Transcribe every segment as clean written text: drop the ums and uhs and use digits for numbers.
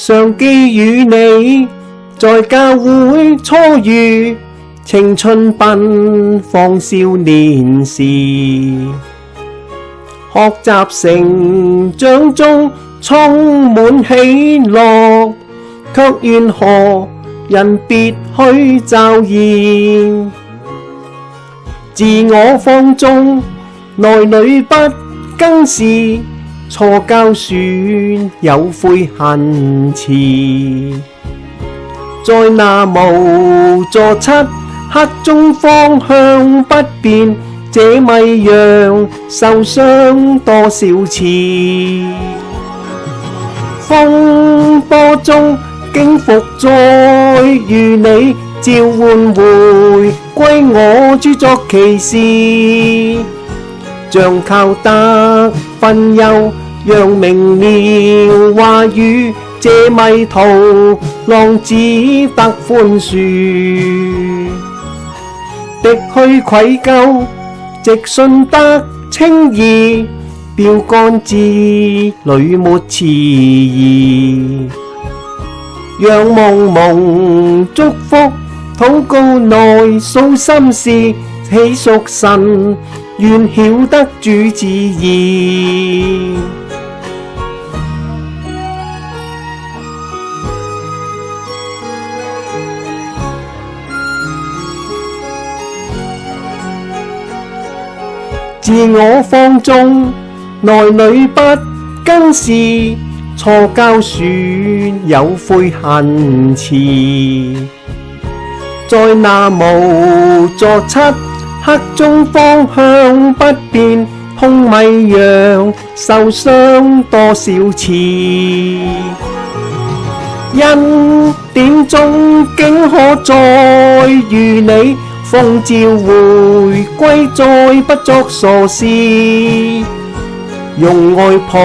常記與你在教會初遇，青春奔放少年時，學習成長中充滿喜樂，卻願何人別去驟然，自我放縱，內裏不更事，錯交損有悔恨遲，在那無助漆黑中方向不變，這迷樣受傷多少次，風波中經復再遇你，召喚回歸我著作其事，像靠得分憂讓明了話語，這迷途浪只得寬恕，敵去愧疚直信得稱義，標竿子裏沒遲疑，讓蒙蒙祝福禱告內訴心事，喜屬神願曉得主旨意。自我放縱，內裏不更事，錯交損有悔恨遲，在那無助漆黑中方向不變，碰迷樣受傷多少次，恩典中竟可再遇你，奉召回歸再不作傻事，用愛抱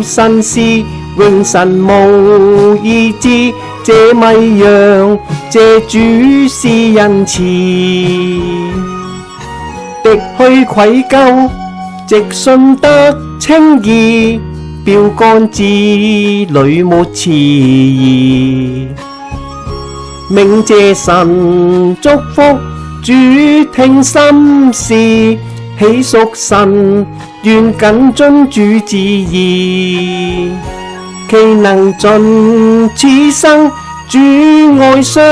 身師，永神無意志，這迷樣這主是仁慈，敵去愧疚直信得稱義，標竿子裏沒遲疑，鳴謝神祝福主聽心事，喜屬神願謹遵主旨意，其能盡此生主愛相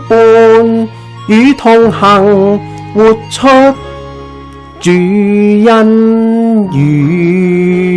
伴，與同行活出主恩語。